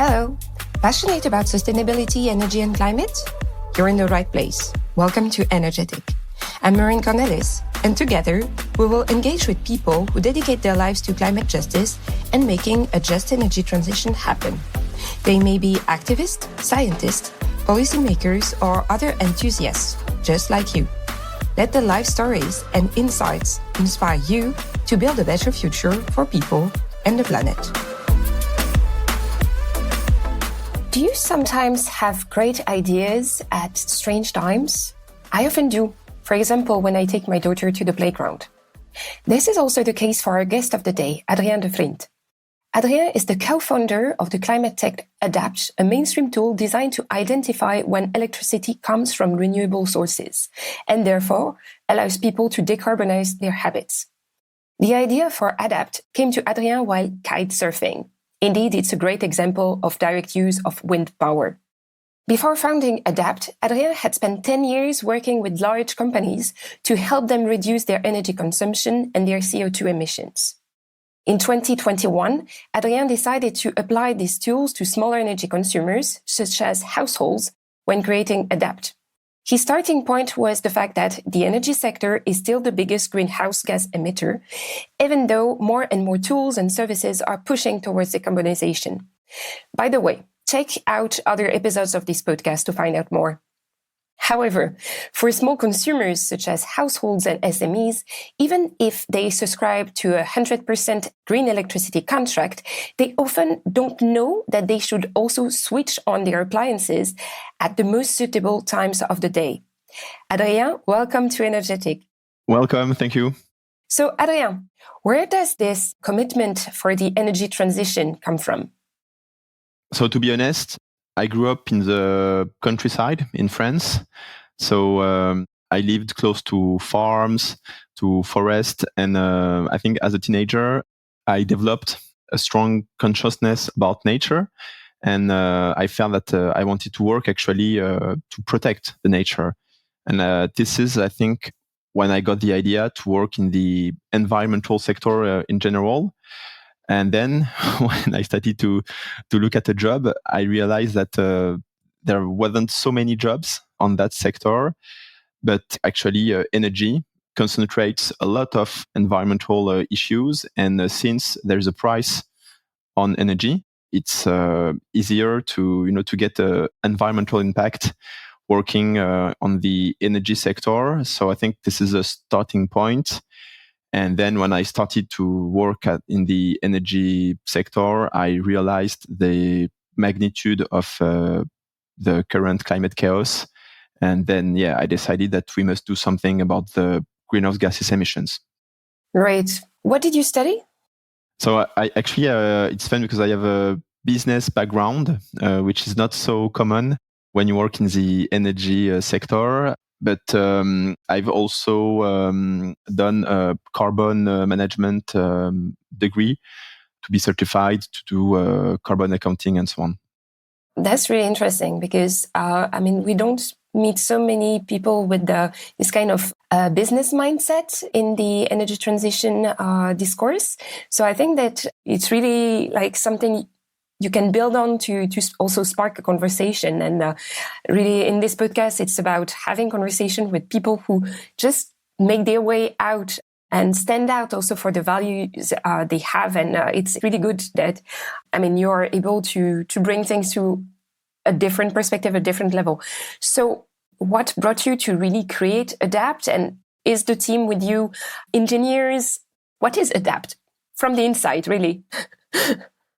Hello. Passionate about sustainability, energy, and climate? You're in the right place. Welcome to Energetic. I'm Maureen Cornelis, and together we will engage with people who dedicate their lives to climate justice and making a just energy transition happen. They may be activists, scientists, policymakers, or other enthusiasts, just like you. Let the life stories and insights inspire you to build a better future for people and the planet. Do you sometimes have great ideas at strange times? I often do. For example, when I take my daughter to the playground. This is also the case for our guest of the day, Adrien de Vriendt. Adrien is the co-founder of the climate tech Adapt, a mainstream tool designed to identify when electricity comes from renewable sources, and therefore allows people to decarbonize their habits. The idea for Adapt came to Adrien while kite surfing. Indeed, it's a great example of direct use of wind power. Before founding Adapt, Adrien had spent 10 years working with large companies to help them reduce their energy consumption and their CO2 emissions. In 2021, Adrien decided to apply these tools to smaller energy consumers, such as households, when creating Adapt. His starting point was the fact that the energy sector is still the biggest greenhouse gas emitter, even though more and more tools and services are pushing towards decarbonization. By the way, check out other episodes of this podcast to find out more. However, for small consumers such as households and SMEs, even if they subscribe to a 100% green electricity contract, they often don't know that they should also switch on their appliances at the most suitable times of the day. Adrien, welcome to Energetic. Welcome, thank you. So Adrien, where does this commitment for the energy transition come from? So to be honest, I grew up in the countryside in France. So I lived close to farms, to forest. And I think as a teenager, I developed a strong consciousness about nature. And I felt that I wanted to work actually to protect the nature. And this is, I think, when I got the idea to work in the environmental sector in general. And then when I started to look at a job, I realized that there wasn't so many jobs on that sector, but actually energy concentrates a lot of environmental issues. And since there's a price on energy, it's easier to get environmental impact working on the energy sector. So I think this is a starting point. And then when I started to work in the energy sector, I realized the magnitude of the current climate chaos. And then, I decided that we must do something about the greenhouse gases emissions. Right. What did you study? So I actually, it's fun because I have a business background, which is not so common when you work in the energy sector. But I've also done a carbon management degree to be certified to do carbon accounting and so on. That's really interesting because, we don't meet so many people with this kind of business mindset in the energy transition discourse. So I think that it's really like something you can build on to also spark a conversation. And really in this podcast, it's about having conversation with people who just make their way out and stand out also for the values they have. And it's really good that, you're able to bring things to a different perspective, a different level. So what brought you to really create Adapt? And is the team with you engineers? What is Adapt? From the inside, really.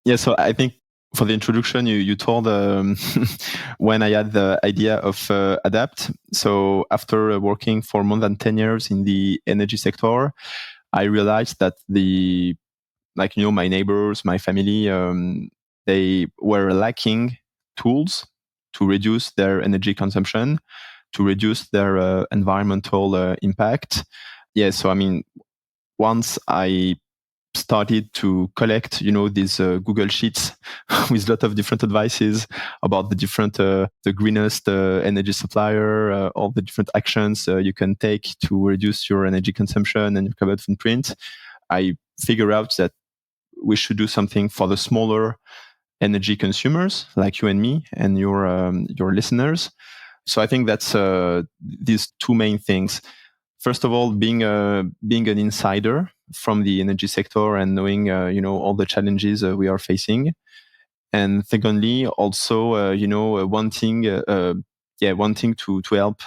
Yeah, so I think for the introduction, you told when I had the idea of Adapt. So after working for more than 10 years in the energy sector, I realized that my neighbors, my family, they were lacking tools to reduce their energy consumption, to reduce their environmental impact. So once I started to collect, these Google Sheets with a lot of different advices about the different, the greenest energy supplier, all the different actions you can take to reduce your energy consumption and your carbon footprint. I figure out that we should do something for the smaller energy consumers like you and me and your listeners. So I think that's these two main things. First of all, being an insider from the energy sector and knowing all the challenges we are facing, and secondly, also wanting to help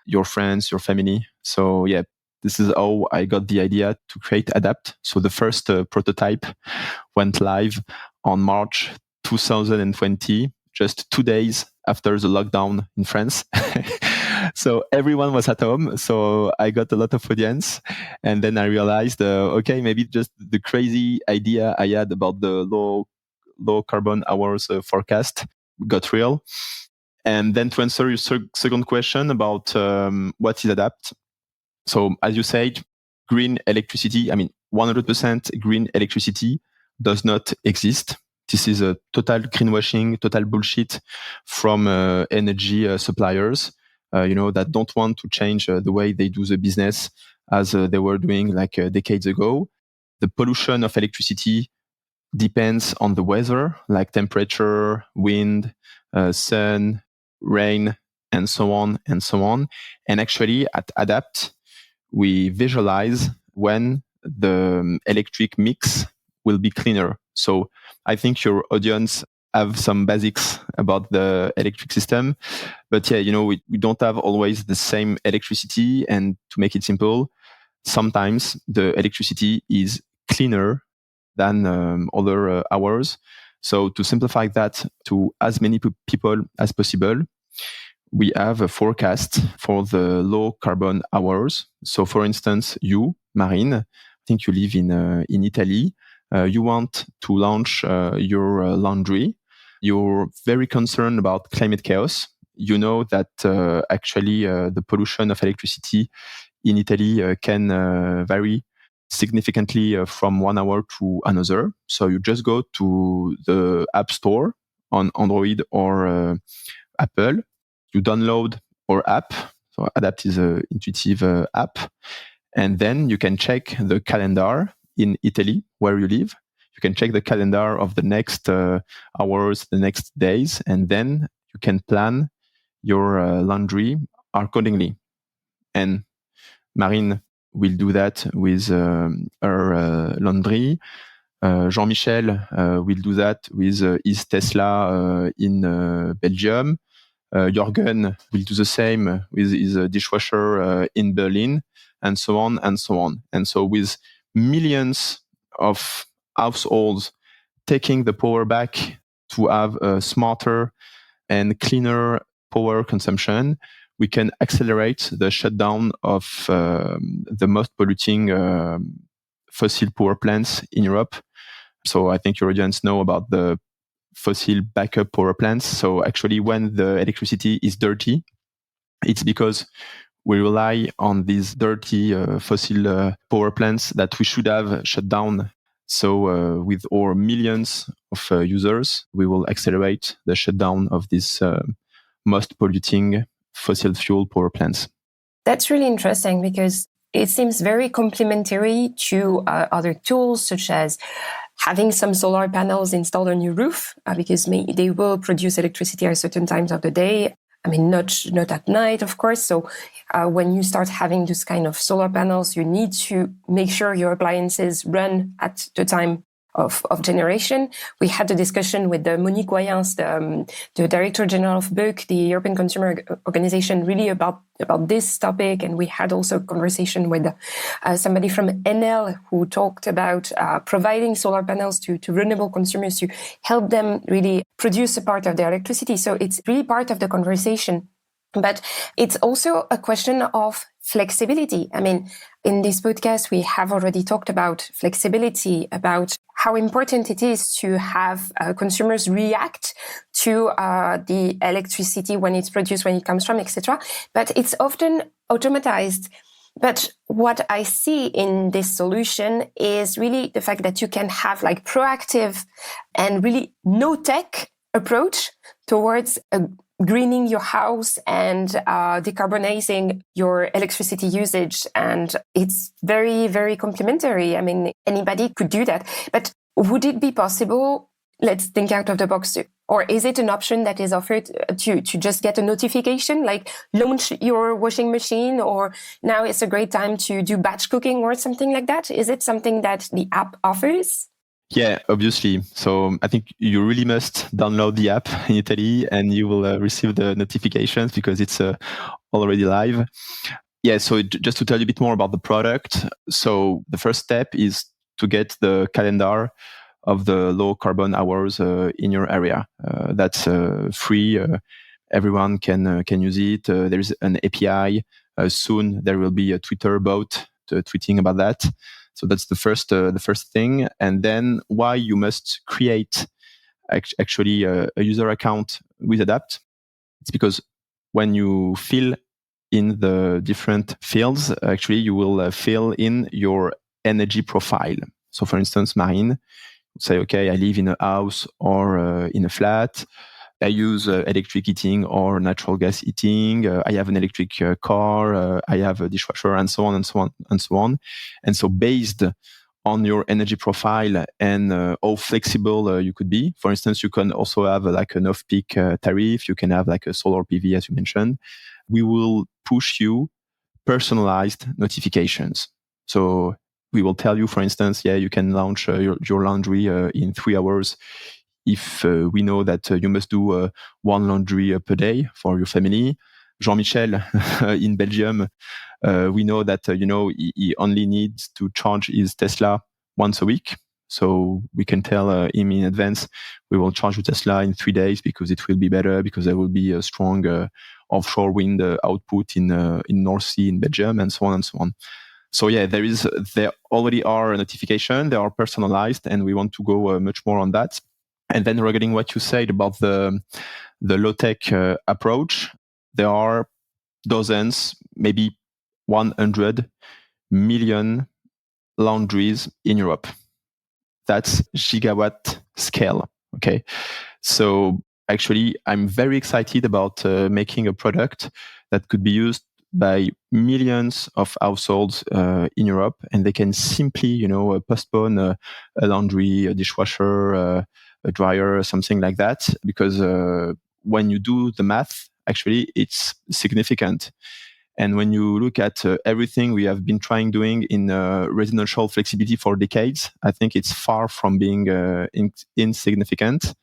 your friends, your family. So yeah, this is how I got the idea to create Adapt. So the first prototype went live on March 2020, just 2 days after the lockdown in France. So everyone was at home. So I got a lot of audience. And then I realized, okay, maybe just the crazy idea I had about the low carbon hours forecast got real. And then to answer your second question about what is Adapt. So as you said, green electricity, 100% green electricity does not exist. This is a total greenwashing, total bullshit from energy suppliers, that don't want to change the way they do the business as they were doing like decades ago. The pollution of electricity depends on the weather, like temperature, wind, sun, rain, and so on and so on. And actually at Adapt, we visualize when the electric mix will be cleaner. So I think your audience have some basics about the electric system, but yeah, we don't have always the same electricity. And to make it simple, sometimes the electricity is cleaner than other hours. So to simplify that to as many people as possible, we have a forecast for the low carbon hours. So for instance, you, Marine, I think you live in Italy. You want to launch your laundry. You're very concerned about climate chaos. You know that actually the pollution of electricity in Italy can vary significantly from 1 hour to another. So you just go to the App Store on Android or Apple. You download our app. So Adapt is an intuitive app. And then you can check the calendar in Italy, where you live. You can check the calendar of the next hours, the next days, and then you can plan your laundry accordingly. And Marine will do that with her laundry. Jean-Michel will do that with his Tesla in Belgium. Jürgen will do the same with his dishwasher in Berlin, and so on and so on. And so with millions of households taking the power back to have a smarter and cleaner power consumption, we can accelerate the shutdown of the most polluting fossil power plants in Europe. So I think your audience know about the fossil backup power plants. So actually, when the electricity is dirty, it's because we rely on these dirty fossil power plants that we should have shut down. So with our millions of users, we will accelerate the shutdown of these most polluting fossil fuel power plants. That's really interesting because it seems very complementary to other tools such as having some solar panels installed on your roof because they will produce electricity at certain times of the day. Not at night, of course. So when you start having this kind of solar panels, you need to make sure your appliances run at the time of generation. We had a discussion with Monique Wayens, the Director General of BEUC, the European Consumer Organization, really about this topic. And we had also a conversation with somebody from Enel who talked about providing solar panels to vulnerable consumers to help them really produce a part of their electricity. So it's really part of the conversation. But it's also a question of flexibility. In this podcast, we have already talked about flexibility, about how important it is to have consumers react to the electricity when it's produced, when it comes from, etc. But it's often automatized. But what I see in this solution is really the fact that you can have like proactive and really no-tech approach towards greening your house and decarbonizing your electricity usage. And it's very, very complementary. Anybody could do that. But would it be possible let's think out of the box. Or is it an option that is offered to just get a notification, like launch your washing machine, or now it's a great time to do batch cooking or something like that? Is it something that the app offers? Yeah, obviously. So I think you really must download the app in Italy and you will receive the notifications because it's already live. Yeah, so just to tell you a bit more about the product. So the first step is to get the calendar of the low carbon hours in your area. That's free. Everyone can use it. There is an API. Soon there will be a Twitter bot tweeting about that. So that's the first thing. And then why you must create actually a user account with Adapt. It's because when you fill in the different fields, actually you will fill in your energy profile. So for instance, Marine, say, okay, I live in a house or in a flat. I use electric heating or natural gas heating. I have an electric car. I have a dishwasher, and so on and so on and so on. And so based on your energy profile and how flexible you could be. For instance, you can also have like an off-peak tariff. You can have like a solar PV, as you mentioned. We will push you personalized notifications. So we will tell you, for instance, yeah, you can launch your laundry in 3 hours if we know that you must do one laundry per day for your family. Jean-Michel in Belgium, we know that he only needs to charge his Tesla once a week. So we can tell him in advance, we will charge your Tesla in 3 days because it will be better, because there will be a strong offshore wind output in North Sea in Belgium, and so on and so on. So yeah, there already are a notification, they are personalized, and we want to go much more on that. And then regarding what you said about the low-tech approach, there are dozens, maybe 100 million laundries in Europe. That's gigawatt scale. Okay. So actually, I'm very excited about making a product that could be used by millions of households in Europe, and they can simply, postpone a laundry, a dishwasher, a dryer, something like that, because when you do the math, actually, it's significant. And when you look at everything we have been trying doing in residential flexibility for decades, I think it's far from being insignificant.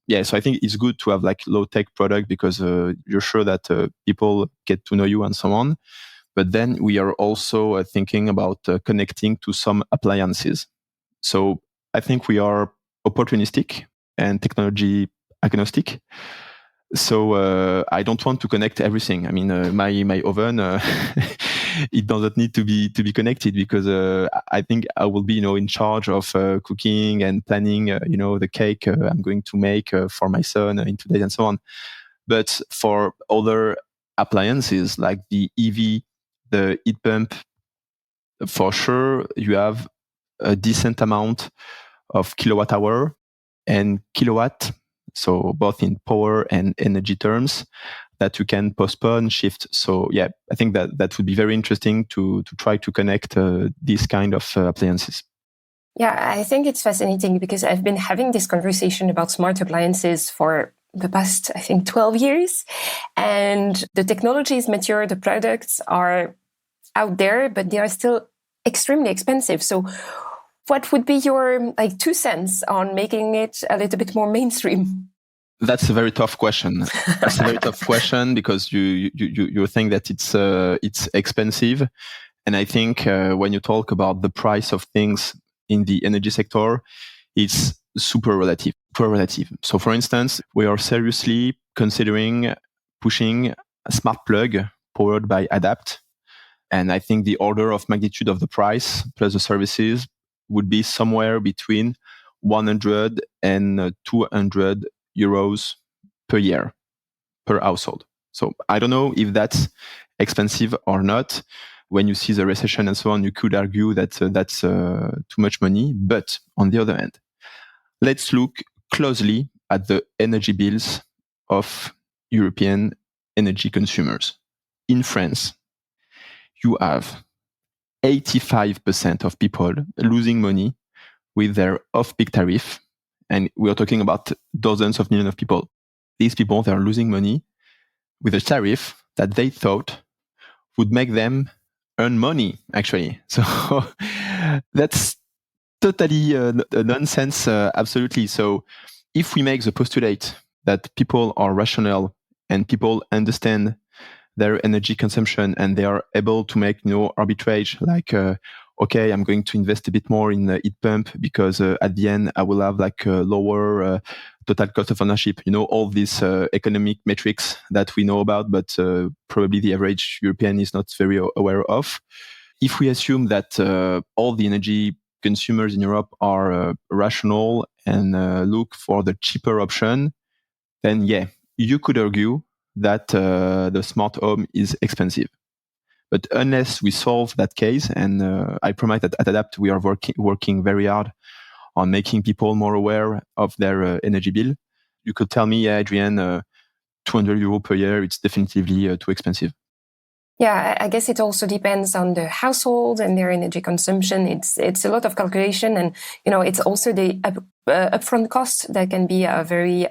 Yeah, so I think it's good to have like low tech product because you're sure that people get to know you and so on. But then we are also thinking about connecting to some appliances. So I think we are opportunistic and technology agnostic. So I don't want to connect everything. I mean, my oven, it doesn't need to be connected because I think I will be, in charge of cooking and planning, the cake I'm going to make for my son in 2 days and so on. But for other appliances like the EV, the heat pump, for sure you have a decent amount of kilowatt hour and kilowatt, so both in power and energy terms, that you can postpone, shift. So yeah, I think that would be very interesting to try to connect these kind of appliances. Yeah, I think it's fascinating because I've been having this conversation about smart appliances for the past, I think, 12 years. And the technology is mature, the products are out there, but they are still extremely expensive. So what would be your 2 cents on making it a little bit more mainstream? That's a very tough question. That's a very tough question because you think that it's expensive, and I think when you talk about the price of things in the energy sector, it's super relative. So, for instance, we are seriously considering pushing a smart plug powered by Adapt, and I think the order of magnitude of the price plus the services would be somewhere between 100 and 200 euros per year per household. So I don't know if that's expensive or not. When you see the recession and so on, you could argue that that's too much money. But on the other hand, let's look closely at the energy bills of European energy consumers. In France, you have 85% of people losing money with their off-peak tariff And we are talking about dozens of millions of people. These people, they are losing money with a tariff that they thought would make them earn money, actually. So that's totally a nonsense, absolutely. So if we make the postulate that people are rational and people understand their energy consumption and they are able to make arbitrage, like okay, I'm going to invest a bit more in the heat pump because at the end I will have like a lower total cost of ownership, all these economic metrics that we know about, but probably the average European is not very aware of. If we assume that all the energy consumers in Europe are rational and look for the cheaper option, then yeah, you could argue that the smart home is expensive. But unless we solve that case, and I promise that at Adapt we are working very hard on making people more aware of their energy bill, you could tell me, yeah, Adrien, 200 euros per year, it's definitively too expensive. Yeah, I guess it also depends on the household and their energy consumption. It's a lot of calculation, and it's also the upfront cost that can be very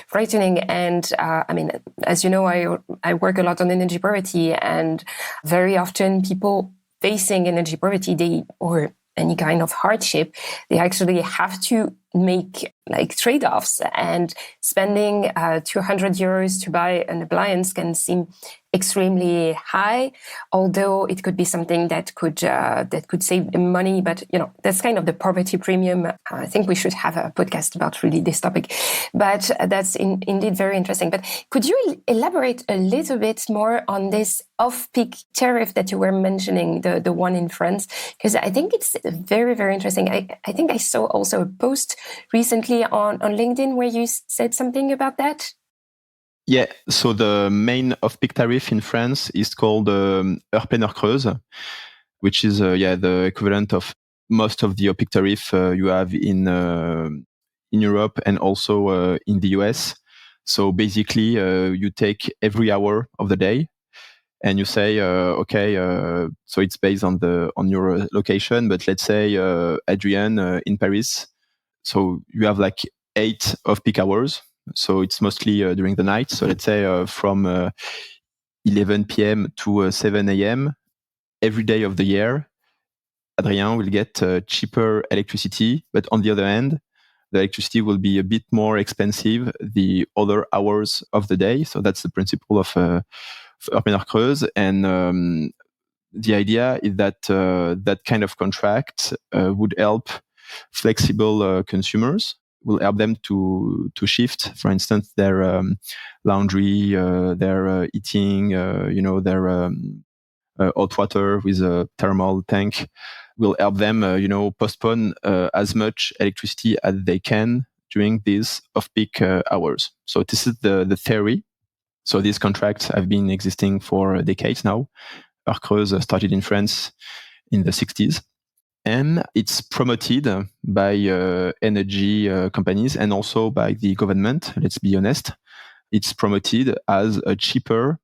frightening. And I mean, as you know, I work a lot on energy poverty, and very often people facing energy poverty, or any kind of hardship, they actually have to make like trade-offs, and spending 200 euros to buy an appliance can seem extremely high, although it could be something that could save money. But that's kind of the poverty premium. I think we should have a podcast about really this topic. But that's indeed very interesting. But could you elaborate a little bit more on this off-peak tariff that you were mentioning, the one in France? Because I think it's very, very interesting. I think I saw also a post recently on LinkedIn where you said something about that. Yeah, so the main off-peak tariff in France is called heure pleine heure creuse, which is the equivalent of most of the off-peak tariff you have in Europe and also in the US. So basically, you take every hour of the day, and you say, okay, so it's based on your location, but let's say Adrien in Paris. So you have like 8 off-peak hours. So it's mostly during the night. So let's say from 11 p.m. to 7 a.m. every day of the year, Adrien will get cheaper electricity. But on the other hand, the electricity will be a bit more expensive the other hours of the day. So that's the principle of heure pleine heure creuse. And the idea is that that kind of contract would help flexible consumers, will help them to shift, for instance, their laundry, their heating, their hot water with a thermal tank, will help them, postpone as much electricity as they can during these off-peak hours. So this is the theory. So these contracts have been existing for decades now. Heure creuse started in France in the 60s. And it's promoted by energy companies and also by the government, let's be honest. It's promoted as a cheaper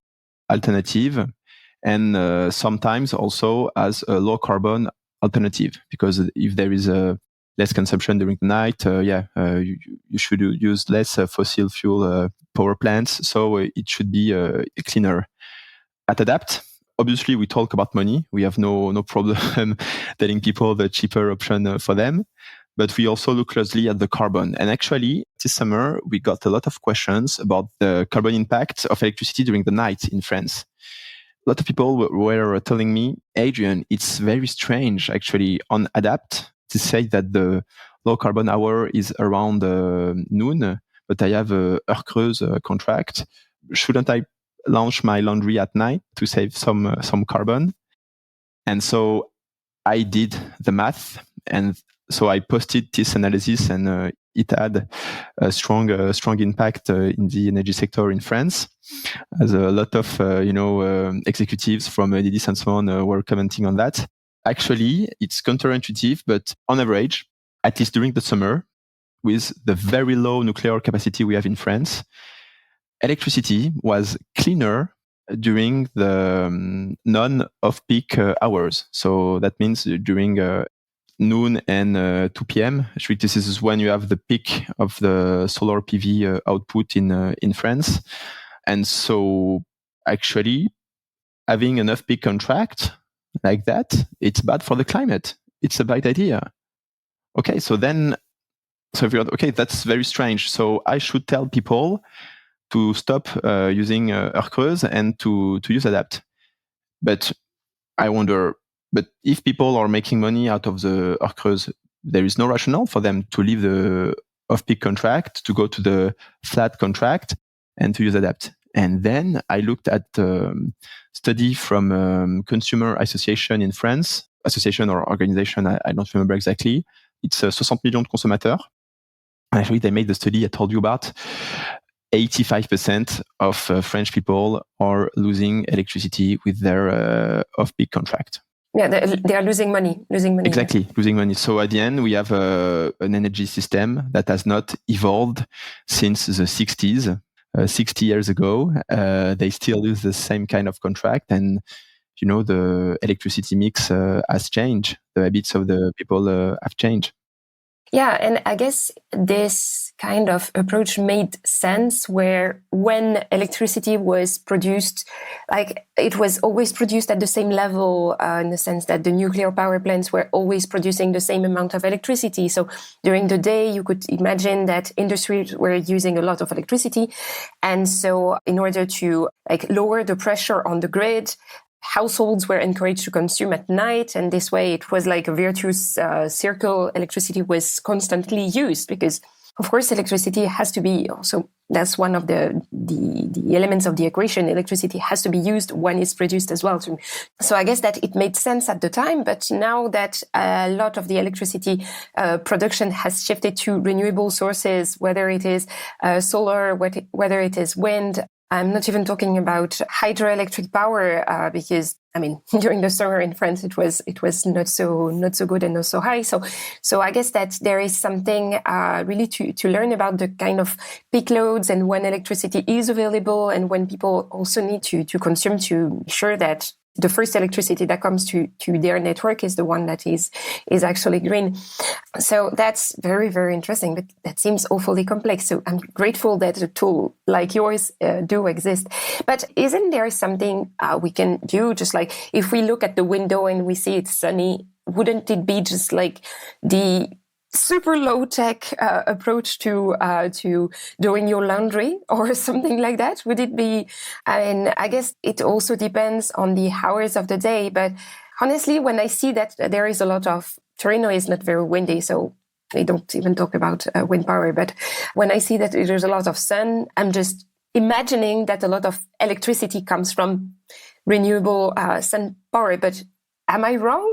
alternative, and sometimes also as a low carbon alternative, because if there is a less consumption during the night, you should use less fossil fuel power plants, so it should be cleaner. At Adapt, obviously we talk about money. We have no problem telling people the cheaper option for them, but we also look closely at the carbon. And actually, this summer we got a lot of questions about the carbon impact of electricity during the night in France. A lot of people were telling me, Adrien, it's very strange actually on Adapt to say that the low carbon hour is around noon, but I have a heure creuse contract. Shouldn't I launch my laundry at night to save some carbon? And so I did the math, and so I posted this analysis, and it had a strong impact in the energy sector in France, as a lot of executives from Enedis and so on were commenting on that. Actually, it's counterintuitive, but on average, at least during the summer, with the very low nuclear capacity we have in France, electricity was cleaner during the non-off-peak hours. So that means during noon and 2 p.m. Actually, this is when you have the peak of the solar PV output in France. And so actually having enough peak contract like that, it's bad for the climate. It's a bad idea. Okay, so if you're okay, that's very strange. So I should tell people to stop using Heure Creuse and to use Adapt. But I wonder, but if people are making money out of the Heure Creuse, there is no rationale for them to leave the off-peak contract, to go to the flat contract and to use Adapt. And then I looked at study from Consumer Association in France, association or organization, I don't remember exactly. It's 60 millions de consommateurs. And actually, they made the study I told you about. 85% of French people are losing electricity with their off-peak contract. Yeah, they are losing money. Exactly, Yeah. losing money. So at the end, we have an energy system that has not evolved since the 60s. 60 years ago, they still use the same kind of contract. And, the electricity mix has changed. The habits of the people have changed. Yeah, and I guess this kind of approach made sense where when electricity was produced, like it was always produced at the same level in the sense that the nuclear power plants were always producing the same amount of electricity. So during the day, you could imagine that industries were using a lot of electricity. And so in order to lower the pressure on the grid, households were encouraged to consume at night, and this way it was like a virtuous circle. Electricity was constantly used because, of course, electricity has to be also, that's one of the elements of the equation. Electricity has to be used when it's produced as well. So I guess that it made sense at the time, but now that a lot of the electricity production has shifted to renewable sources, whether it is solar, whether it is wind, I'm not even talking about hydroelectric power because during the summer in France it was not so good and not so high. So I guess that there is something really to learn about the kind of peak loads and when electricity is available and when people also need to consume to ensure that the first electricity that comes to their network is the one that is actually green. So that's very, very interesting, but that seems awfully complex. So I'm grateful that a tool like yours do exist. But isn't there something we can do? Just like if we look at the window and we see it's sunny, wouldn't it be just like the super low tech approach to doing your laundry or something like that? Would it be? And I guess it also depends on the hours of the day. But honestly, when I see that there is a lot of Torino is not very windy, so I don't even talk about wind power. But when I see that there's a lot of sun, I'm just imagining that a lot of electricity comes from renewable sun power. But am I wrong?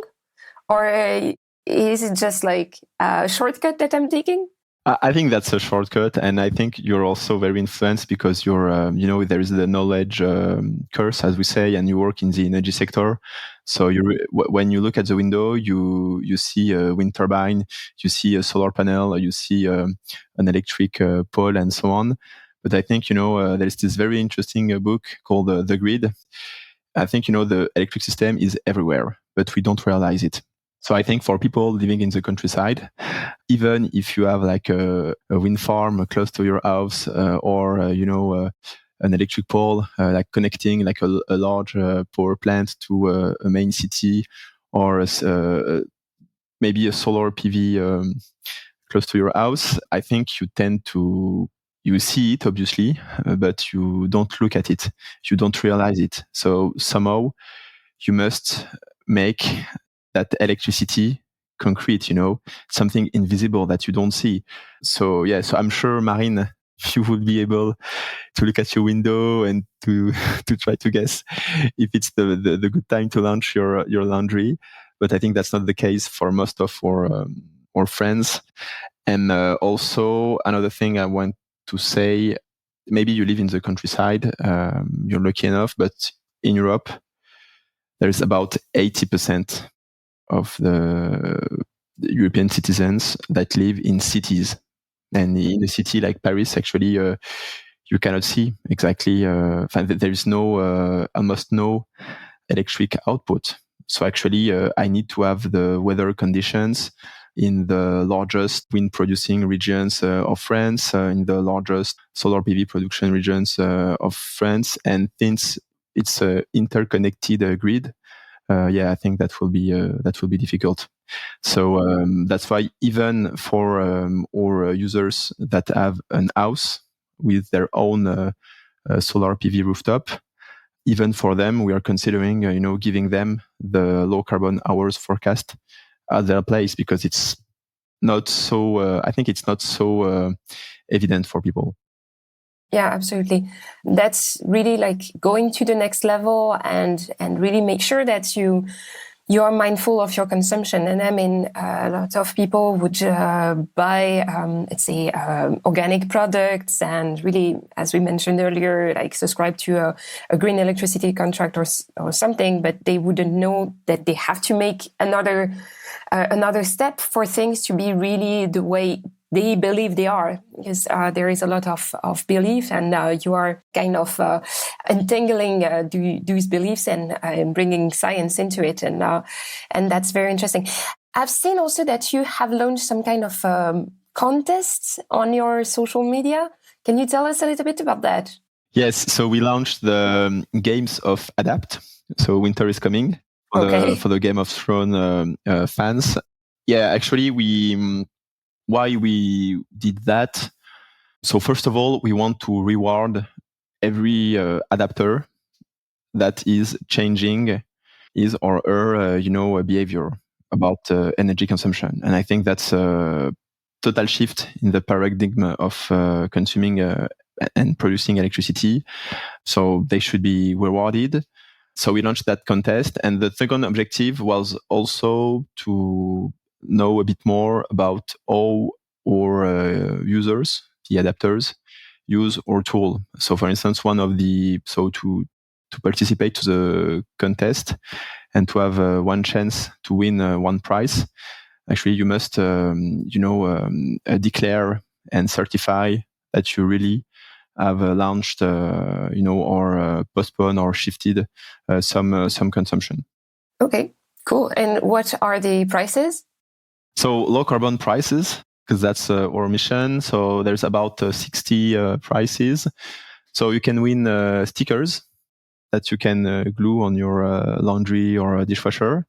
Or is it just like a shortcut that I'm taking? I think that's a shortcut, and I think you're also very influenced because you're, there is the knowledge curse, as we say, and you work in the energy sector. So when you look at the window, you see a wind turbine, you see a solar panel, you see an electric pole, and so on. But I think there's this very interesting book called The Grid. I think the electric system is everywhere, but we don't realize it. So I think for people living in the countryside, even if you have like a wind farm close to your house or, an electric pole, like connecting like a large power plant to a main city or maybe a solar PV close to your house, I think you see it obviously, but you don't look at it. You don't realize it. So somehow you must make that electricity concrete, something invisible that you don't see. So I'm sure, Marine, you would be able to look at your window and to try to guess if it's the good time to launch your laundry. But I think that's not the case for most of our friends. And also another thing I want to say, maybe you live in the countryside, you're lucky enough, but in Europe, there's about 80% of the European citizens that live in cities. And in a city like Paris, actually, you cannot see exactly, there is almost no electric output. So actually, I need to have the weather conditions in the largest wind producing regions of France, in the largest solar PV production regions of France. And since it's an interconnected grid, I think that will be difficult. So that's why even for our users that have an house with their own solar PV rooftop, even for them, we are considering, giving them the low carbon hours forecast at their place, because it's not so, I think it's not so evident for people. Yeah, absolutely. That's really like going to the next level and really make sure that you are mindful of your consumption. And I mean, a lot of people would buy, let's say, organic products and really, as we mentioned earlier, like subscribe to a green electricity contract or something, but they wouldn't know that they have to make another step for things to be really the way they believe they are, because there is a lot of belief, and you are kind of untangling those beliefs and bringing science into it, and that's very interesting. I've seen also that you have launched some kind of contests on your social media. Can you tell us a little bit about that? Yes, so we launched the games of Adapt. So winter is coming for the Game of Thrones fans. Yeah, actually, why we did that. So first of all, we want to reward every adapter that is changing his or her, behavior about energy consumption. And I think that's a total shift in the paradigm of consuming and producing electricity. So they should be rewarded. So we launched that contest. And the second objective was also to know a bit more about how our users, the adapters, use our tool. So for instance, to participate to the contest and to have one chance to win one prize, actually you must declare and certify that you really have launched or postponed or shifted some consumption. Okay, cool. And what are the prices? So low carbon prices, because that's our mission. So there's about 60 prizes. So you can win stickers that you can glue on your laundry or dishwasher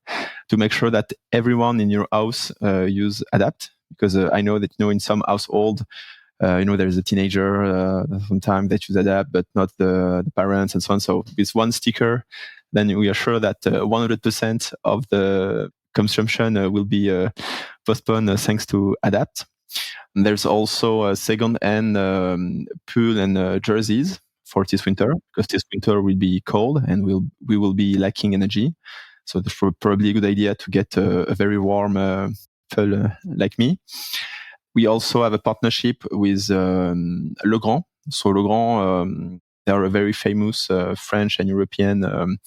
to make sure that everyone in your house use Adapt. Because I know that, in some household, there's a teenager sometimes that use Adapt, but not the parents and so on. So with one sticker, then we are sure that 100% of the consumption will be postponed thanks to Adapt. And there's also a second-hand pool and jerseys for this winter, because this winter will be cold and we will be lacking energy. So it's probably a good idea to get a very warm full like me. We also have a partnership with Legrand. So Legrand, they are a very famous French and European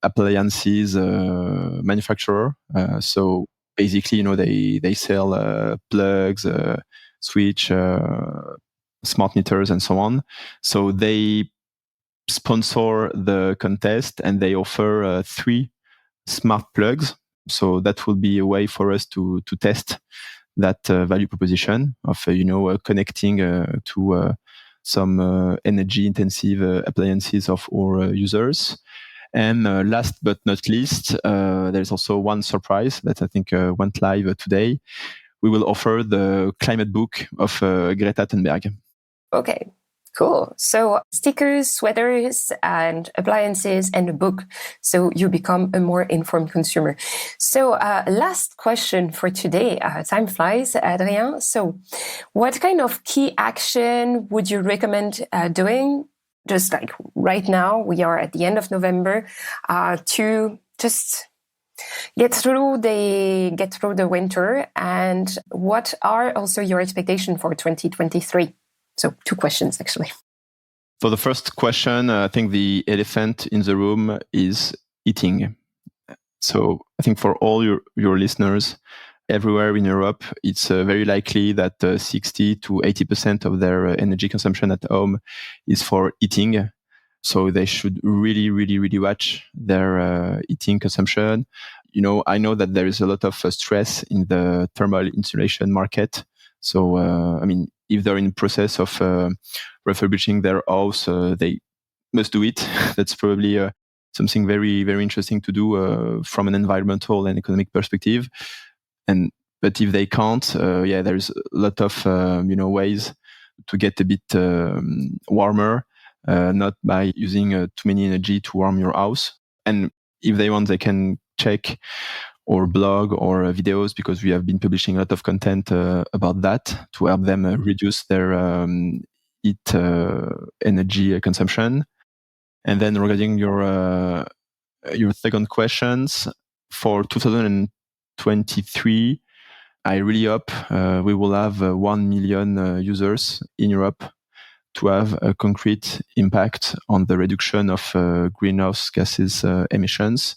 appliances manufacturer. So basically, they sell plugs, switch, smart meters, and so on. So they sponsor the contest and they offer 3 smart plugs. So that will be a way for us to test that value proposition of connecting to some energy intensive appliances of our users. And last but not least, there's also one surprise that I think went live today. We will offer the climate book of Greta Thunberg. Okay, cool. So stickers, sweaters, and appliances, and a book. So you become a more informed consumer. So last question for today. Time flies, Adrien. So what kind of key action would you recommend doing? Just like right now, we are at the end of November, to just get through the winter. And what are also your expectations for 2023? So 2 questions, actually. For the first question, I think the elephant in the room is eating. So I think for all your listeners everywhere in Europe, it's very likely that 60 to 80% of their energy consumption at home is for eating. So they should really, really, really watch their heating consumption. I know that there is a lot of stress in the thermal insulation market. So, if they're in the process of refurbishing their house, they must do it. That's probably something very, very interesting to do from an environmental and economic perspective. But if they can't, there's a lot of ways to get a bit warmer, not by using too many energy to warm your house. And if they want, they can check our blog or videos, because we have been publishing a lot of content about that to help them reduce their heat energy consumption. And then regarding your second questions, for 2023, I really hope we will have 1 million users in Europe to have a concrete impact on the reduction of greenhouse gases emissions.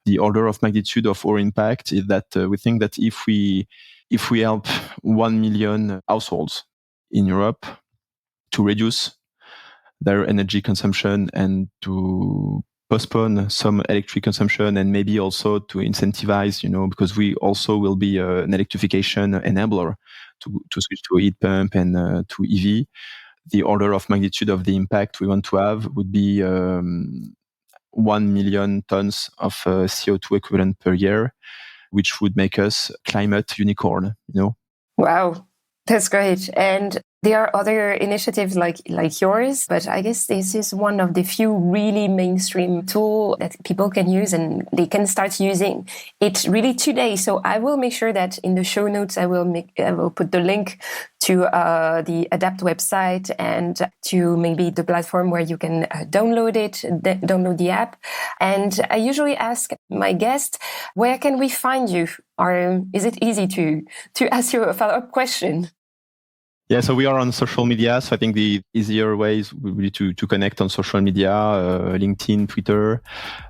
The order of magnitude of our impact is that we think that if we help 1 million households in Europe to reduce their energy consumption and to postpone some electric consumption, and maybe also to incentivize, because we also will be an electrification enabler to switch to a heat pump and to EV. The order of magnitude of the impact we want to have would be 1 million tons of CO2 equivalent per year, which would make us climate unicorn, Wow, that's great. And there are other initiatives like yours, but I guess this is one of the few really mainstream tools that people can use, and they can start using it really today. So I will make sure that in the show notes, I will put the link to the Adapt website and to maybe the platform where you can download the app. And I usually ask my guests, where can we find you? Or is it easy to ask you a follow-up question? Yeah, so we are on social media. So I think the easier ways would be to connect on social media, LinkedIn, Twitter.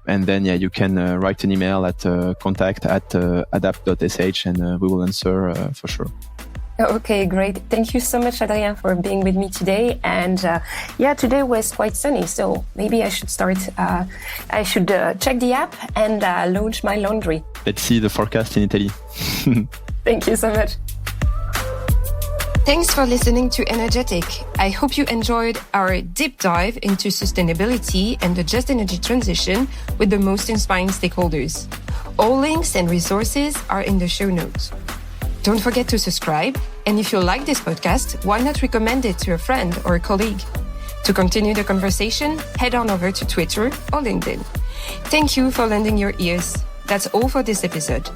And then, you can write an email at contact@adapt.sh, and we will answer for sure. Okay, great. Thank you so much, Adrien, for being with me today. And today was quite sunny, so maybe I should check the app and launch my laundry. Let's see the forecast in Italy. Thank you so much. Thanks for listening to Energetic. I hope you enjoyed our deep dive into sustainability and the just energy transition with the most inspiring stakeholders. All links and resources are in the show notes. Don't forget to subscribe, and if you like this podcast, why not recommend it to a friend or a colleague? To continue the conversation, head on over to Twitter or LinkedIn. Thank you for lending your ears. That's all for this episode.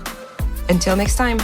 Until next time.